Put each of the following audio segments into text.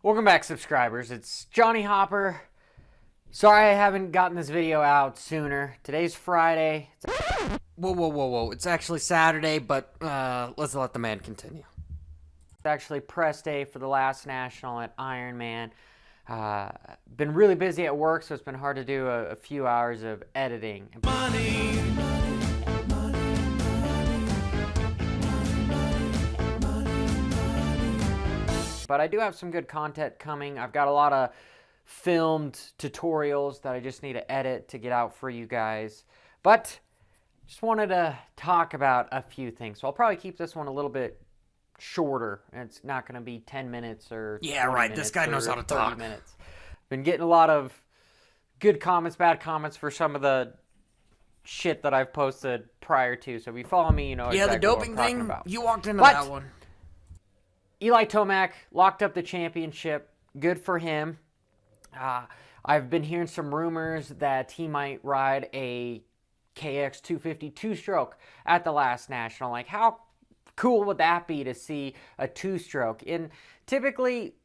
Welcome back, subscribers. It's Johnny Hopper. Sorry I haven't gotten this video out sooner. Today's Friday. Whoa. It's actually Saturday, but let's let the man continue. It's actually press day for the last national at Ironman. Been really busy at work, so it's been hard to do a few hours of editing. But I do have some good content coming. I've got a lot of filmed tutorials that I just need to edit to get out for you guys. But just wanted to talk about a few things. So I'll probably keep this one a little bit shorter. It's not going to be 10 minutes or 20 minutes. This guy knows how to 30 talk. minutes. Been getting a lot of good comments, bad comments for some of the shit that I've posted prior to. So if you follow me, you know exactly The doping what I'm talking thing, about. you walked into But that one. Eli Tomac locked up the championship. Good for him. I've been hearing some rumors that he might ride a KX 250 two-stroke at the last national. Like, how cool would that be to see a two-stroke? And typically,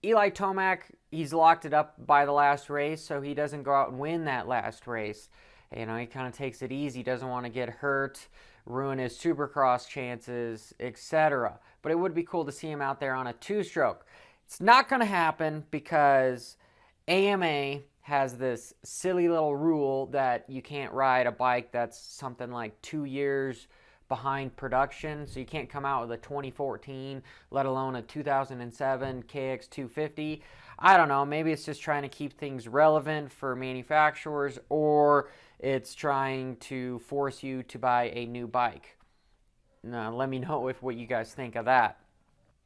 Eli Tomac, he's locked it up by the last race, so he doesn't go out and win that last race. You know, he kind of takes it easy, doesn't want to get hurt, ruin his Supercross chances, etc. But it would be cool to see him out there on a two-stroke. It's not going to happen because AMA has this silly little rule that you can't ride a bike that's something like 2 years behind production. So you can't come out with a 2014, let alone a 2007 KX 250. I don't know, maybe it's just trying to keep things relevant for manufacturers, or it's trying to force you to buy a new bike. Now, let me know what you guys think of that.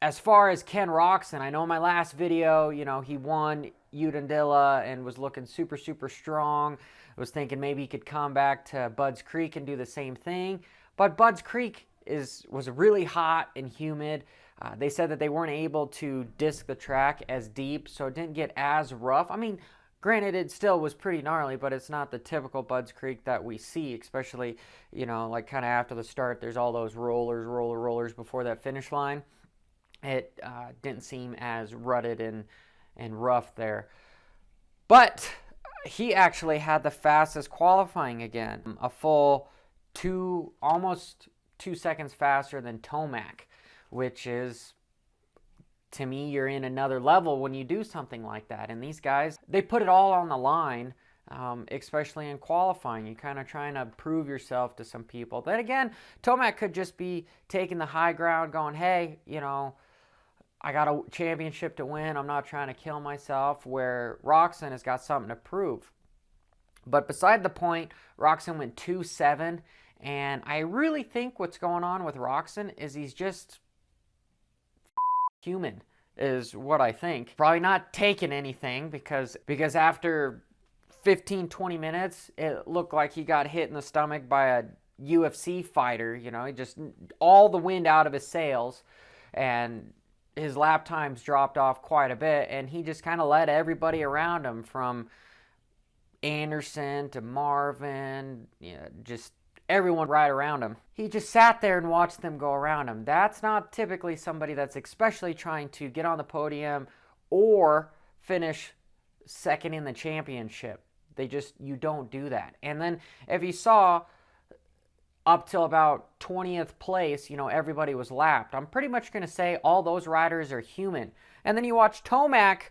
As far as Ken Roczen, I know in my last video, you know, he won Unadilla and was looking super strong. I was thinking maybe he could come back to Budds Creek and do the same thing. But Budds Creek was really hot and humid. They said that they weren't able to disc the track as deep, so it didn't get as rough. I mean, granted, it still was pretty gnarly, but it's not the typical Budds Creek that we see, especially, you know, like kind of after the start, there's all those rollers before that finish line. It didn't seem as rutted and rough there. But he actually had the fastest qualifying again, a full almost 2 seconds faster than Tomac, which is, to me, you're in another level when you do something like that. And these guys, they put it all on the line, especially in qualifying. You're kind of trying to prove yourself to some people. Then again, Tomac could just be taking the high ground, going, hey, you know, I got a championship to win. I'm not trying to kill myself, where Roczen has got something to prove. But beside the point, Roczen went 2-7, and I really think what's going on with Roczen is he's just human, is what I think. Probably not taking anything because after 15-20 minutes, it looked like he got hit in the stomach by a UFC fighter. You know, he just, all the wind out of his sails, and his lap times dropped off quite a bit, and he just kind of let everybody around him, from Anderson to Marvin, you know, just everyone right around him. He just sat there and watched them go around him. That's not typically somebody that's especially trying to get on the podium or finish second in the championship. You don't do that. And then if you saw, up till about 20th place, you know, everybody was lapped. I'm pretty much going to say all those riders are human. And then you watch Tomac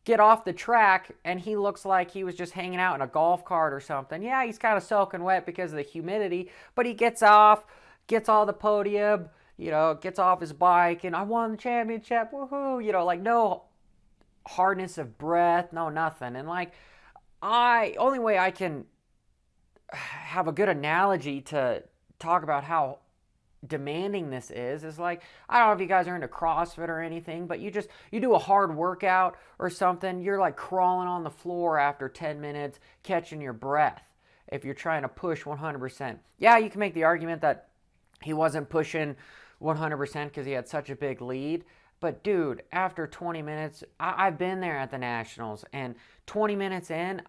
get off the track, and he looks like he was just hanging out in a golf cart or something. Yeah, he's kind of soaking wet because of the humidity, but he gets off, gets on the podium, you know, gets off his bike, and I won the championship, woohoo, you know, like no hardness of breath, no nothing. And like, only way I can have a good analogy to talk about how demanding this is like, I don't know if you guys are into CrossFit or anything, but you do a hard workout or something, you're like crawling on the floor after 10 minutes, catching your breath if you're trying to push 100%. Yeah, you can make the argument that he wasn't pushing 100% because he had such a big lead, but dude, after 20 minutes, I've been there at the Nationals, and 20 minutes in,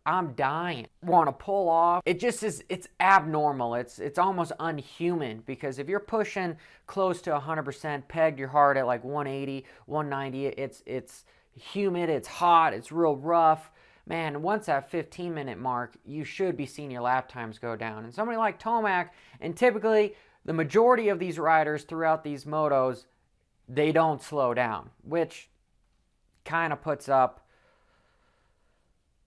I'm dying. Want to pull off. It just is, it's abnormal. It's almost unhuman, because if you're pushing close to 100%, pegged your heart at like 180, 190, it's humid, it's hot, it's real rough. Man, once that 15-minute mark, you should be seeing your lap times go down. And somebody like Tomac, and typically the majority of these riders throughout these motos, they don't slow down, which kind of puts up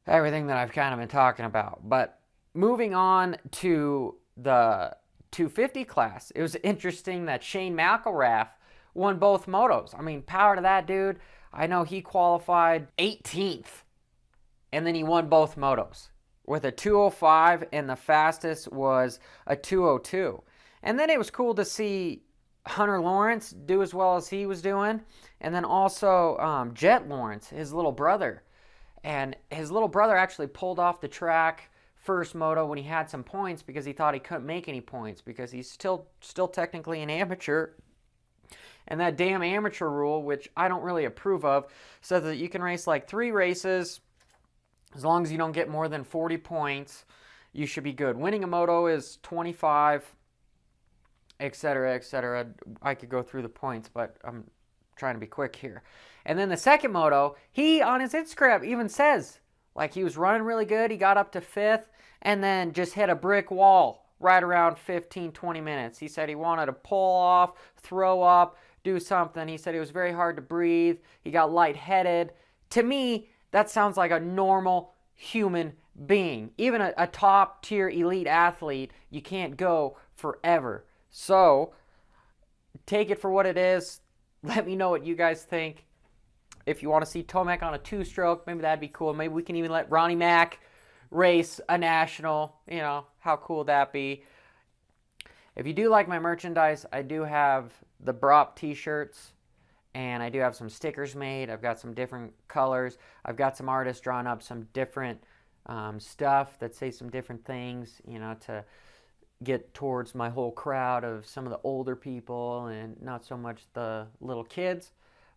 everything that I've kind of been talking about. But moving on to the 250 class, it was interesting that Shane McElrath won both motos. I mean, power to that dude. I know he qualified 18th, and then he won both motos with a 205, and the fastest was a 202. And then it was cool to see Hunter Lawrence do as well as he was doing, and then also Jet Lawrence, his little brother. And his little brother actually pulled off the track first moto when he had some points, because he thought he couldn't make any points because he's still technically an amateur. And that damn amateur rule, which I don't really approve of, says that you can race like 3 races. As long as you don't get more than 40 points, you should be good. Winning a moto is 25, etc., etc. I could go through the points, but I'm trying to be quick here. And then the second moto, he on his Instagram even says, like, he was running really good, he got up to 5th, and then just hit a brick wall right around 15, 20 minutes. He said he wanted to pull off, throw up, do something. He said it was very hard to breathe. He got lightheaded. To me, that sounds like a normal human being. Even a top-tier elite athlete, you can't go forever. So, take it for what it is. Let me know what you guys think. If you want to see Tomac on a 2-stroke, maybe that'd be cool. Maybe we can even let Ronnie Mack race a national. You know, how cool would that be? If you do like my merchandise, I do have the Brop t-shirts, and I do have some stickers made. I've got some different colors. I've got some artists drawn up some different stuff that say some different things, you know, to get towards my whole crowd of some of the older people and not so much the little kids.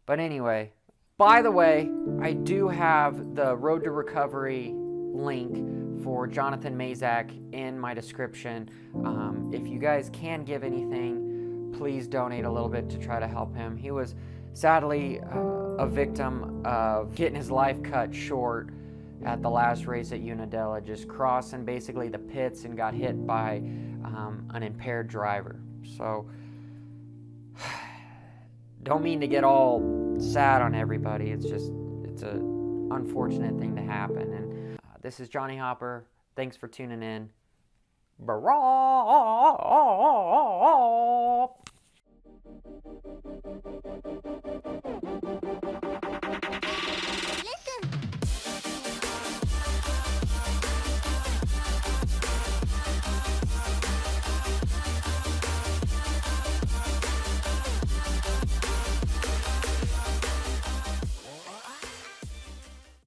But anyway, by the way, I do have the Road to Recovery link for Jonathan Mazak in my description. If you guys can give anything, please donate a little bit to try to help him. He was sadly a victim of getting his life cut short at the last race at Unadilla, just crossing basically the pits and got hit by an impaired driver. So, don't mean to get all sad on everybody. It's an unfortunate thing to happen. And this is Johnny Hopper. Thanks for tuning in. Bye.